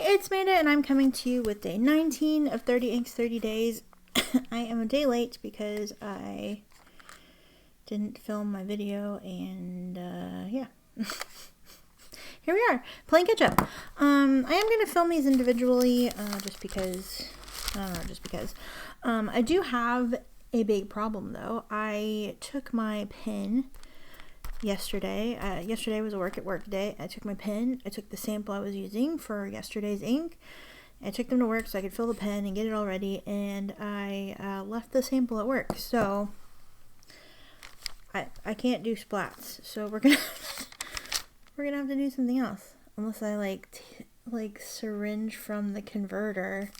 it's made it, and I'm coming to you with day 19 of 30 inks, 30 days. I am a day late because I didn't film my video, and yeah. Here we are, playing catch up. I am going to film these individually, just because, I don't know, just because. I do have a big problem, though. I took my pen yesterday. Yesterday was a work day. I took my pen, I took the sample I was using for yesterday's ink. I took them to work so I could fill the pen and get it all ready, and I left the sample at work. So I can't do splats. So we're gonna have to do something else, unless I like syringe from the converter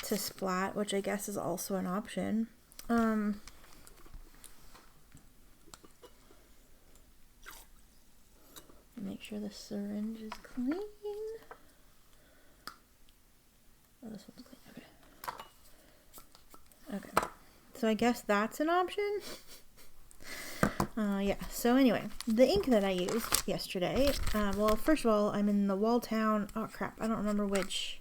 to splat, which I guess is also an option. Make sure the syringe is clean. Oh, this one's clean. Okay. Okay. So I guess that's an option. Yeah. So anyway, the ink that I used yesterday. Well, first of all, I'm in the Walltown. Oh crap! I don't remember which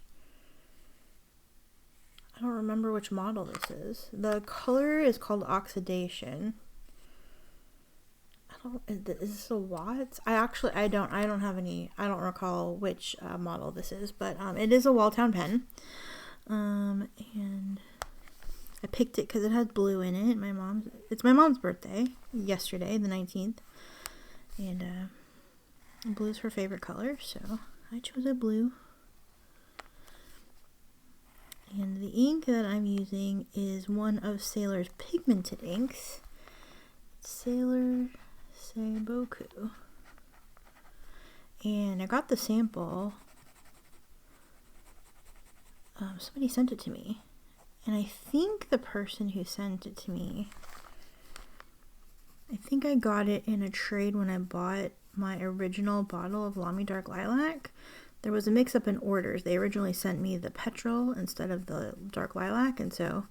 model this is. The color is called Oxidation. Is this a Watts? I don't recall which model this is, but it is a Walltown pen. And I picked it because it has blue in it. It's my mom's birthday yesterday, the 19th, and blue is her favorite color, so I chose a blue. And the ink that I'm using is one of Sailor's pigmented inks. Sailor Sei-Boku. And I got the sample. Somebody sent it to me. And I think the person who sent it to me, I think I got it in a trade when I bought my original bottle of Lamy Dark Lilac. There was a mix-up in orders. They originally sent me the petrol instead of the dark lilac, and so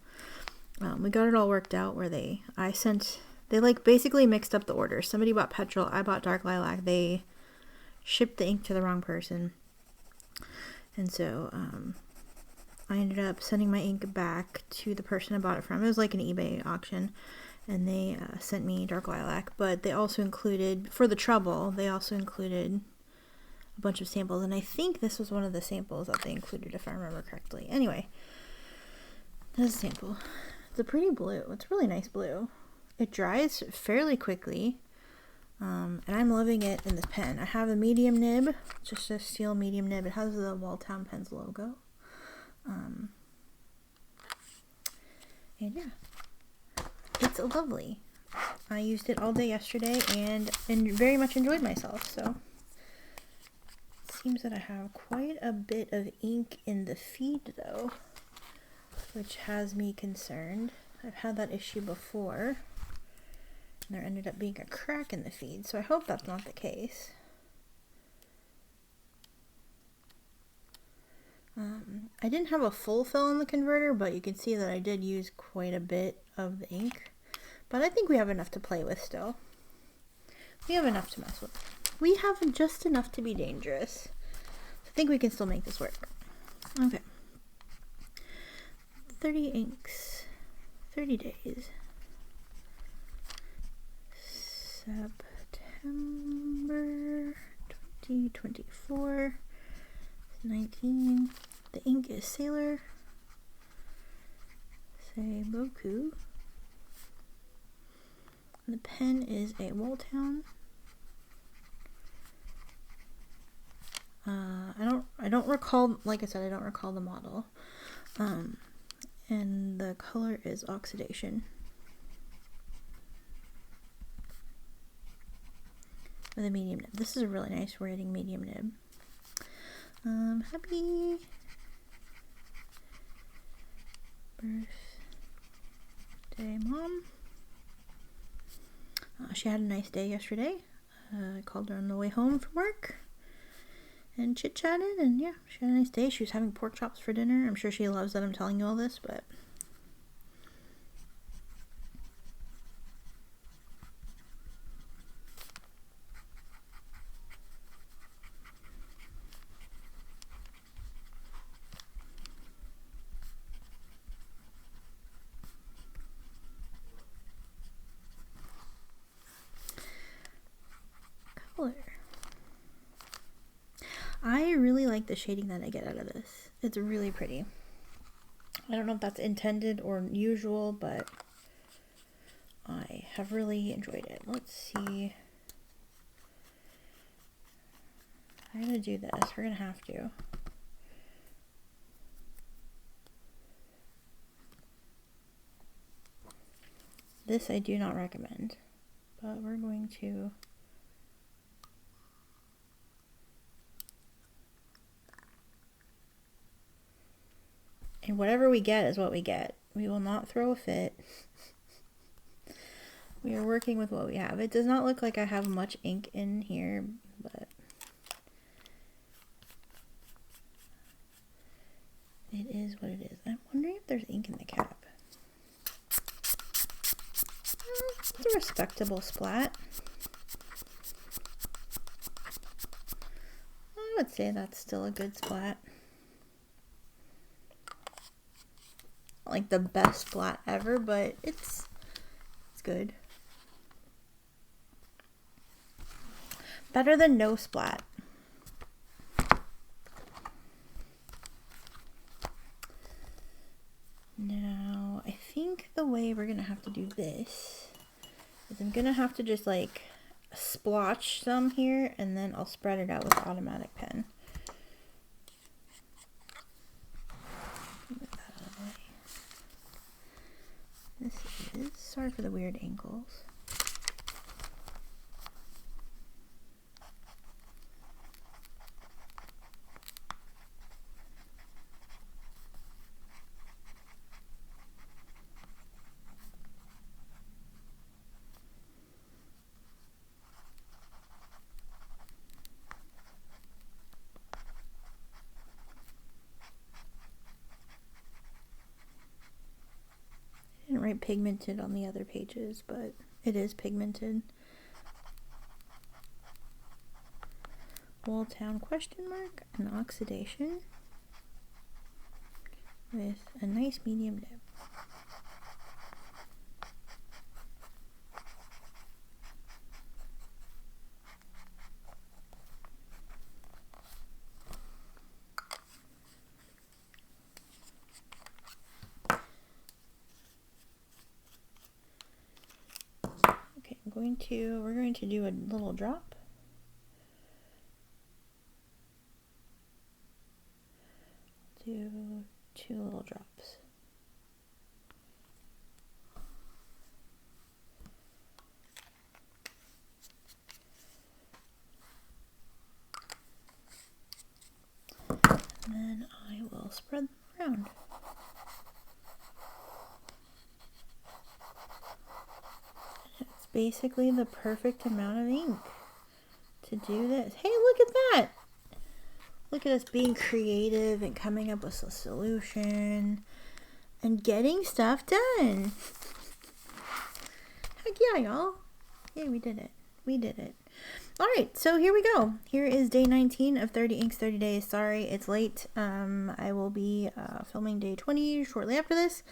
we got it all worked out where they like basically mixed up the orders. Somebody bought petrol, I bought dark lilac. They shipped the ink to the wrong person, and so I ended up sending my ink back to the person I bought it from. It was like an eBay auction, and they sent me dark lilac, but they also included, for the trouble, they also included a bunch of samples, and I think this was one of the samples that they included, if I remember correctly. Anyway, that's a sample. It's a pretty blue. It's a really nice blue. It dries fairly quickly, and I'm loving it in this pen. I have a medium nib, just a steel medium nib. It has the Walltown Pens logo. And yeah, it's lovely. I used it all day yesterday and very much enjoyed myself, so it seems that I have quite a bit of ink in the feed though, which has me concerned. I've had that issue before, and there ended up being a crack in the feed, so I hope that's not the case. I didn't have a full fill in the converter, but you can see that I did use quite a bit of the ink. But I think we have enough to play with still. We have enough to mess with. We have just enough to be dangerous. I think we can still make this work. Okay. 30 inks. 30 days. September 2024. 19. The ink is Sailor Sei-Boku. The pen is a Walltown. I don't recall, like I said, I don't recall the model. And the color is Oxidation. With a medium nib. This is a really nice rating medium nib. Happy birthday, Mom. She had a nice day yesterday. I called her on the way home from work and chit-chatted, and yeah, she had a nice day. She was having pork chops for dinner. I'm sure she loves that I'm telling you all this, but I really like the shading that I get out of this. It's really pretty. I don't know if that's intended or usual, but I have really enjoyed it. Let's see. I'm gonna do this. We're gonna have to. This I do not recommend, but we're going to. And whatever we get is what we get. We will not throw a fit. We are working with what we have. It does not look like I have much ink in here, but it is what it is. I'm wondering if there's ink in the cap. It's a respectable splat. I would say that's still a good splat. Not like the best splat ever, but it's good. Better than no splat. Now, I think the way we're gonna have to do this is I'm gonna have to just like splotch some here and then I'll spread it out with the automatic pen. Move that out of the way. This is, sorry for the weird ankles. Write pigmented on the other pages, but it is pigmented. Walltown question mark and oxidation with a nice medium dip. We're going to do a little drop. Do 2 little drops. And then I will spread them around. Basically the perfect amount of ink to do this. Hey, look at that! Look at us being creative and coming up with a solution and getting stuff done. Heck yeah, y'all. Yeah, we did it. We did it. Alright, so here we go. Here is day 19 of 30 Inks, 30 Days. Sorry, it's late. I will be filming day 20 shortly after this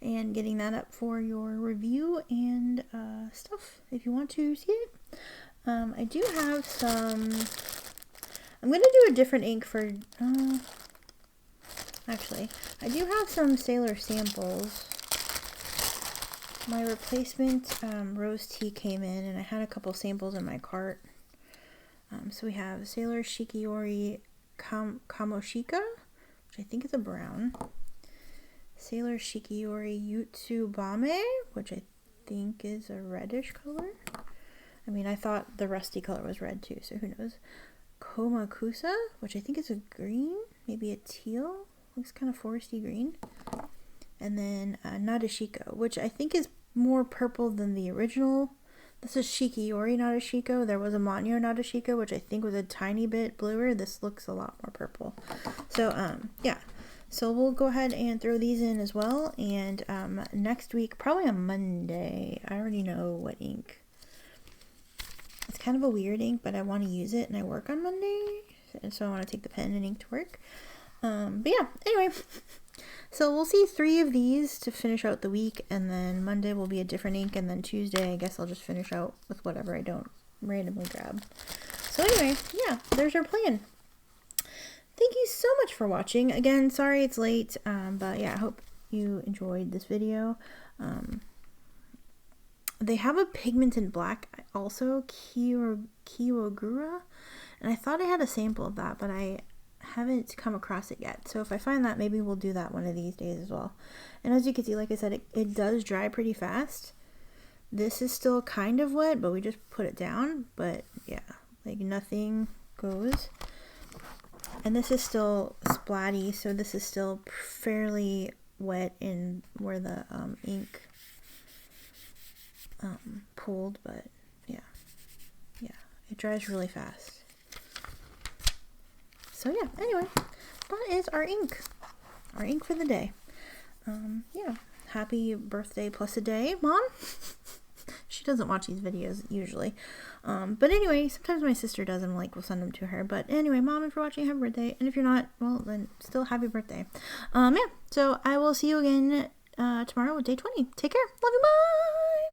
and getting that up for your review and stuff if you want to see it. I do have some. I'm going to do a different ink for. Actually, I do have some Sailor samples. My replacement rose tea came in, and I had a couple samples in my cart. So we have Sailor Shikiori Kamoshika, which I think is a brown. Sailor Shikiori Yutsubame, which I think is a reddish color. I mean, I thought the rusty color was red too, so who knows. Komakusa, which I think is a green, maybe a teal. Looks kind of foresty green. And then Nadeshiko, which I think is more purple than the original. This is Shikiori Nadeshiko. There was a Manyo Nadeshiko, which I think was a tiny bit bluer. This looks a lot more purple. So, yeah. So we'll go ahead and throw these in as well. And next week, probably on Monday, I already know what ink. It's kind of a weird ink, but I want to use it and I work on Monday. So I want to take the pen and ink to work. But yeah, anyway. So we'll see 3 of these to finish out the week. And then Monday will be a different ink. And then Tuesday, I guess I'll just finish out with whatever I don't randomly grab. So anyway, yeah, there's our plan. thank you so much for watching. Again, sorry it's late, but yeah, I hope you enjoyed this video. They have a pigmented black also, Kiwagura, and I thought I had a sample of that, but I haven't come across it yet. So if I find that, maybe we'll do that one of these days as well. And as you can see, like I said, it does dry pretty fast. This is still kind of wet, but we just put it down. But yeah, like nothing goes. And this is still splatty, so this is still fairly wet in where the ink pulled, but yeah, it dries really fast. So yeah, anyway, that is our ink for the day. Yeah, happy birthday plus a day, Mom. She doesn't watch these videos usually, but anyway, sometimes my sister does, and we'll send them to her. But anyway, Mom, if you're watching, happy birthday, and if you're not, well, then still happy birthday. Yeah, so I will see you again tomorrow with day 20. Take care, love you, bye.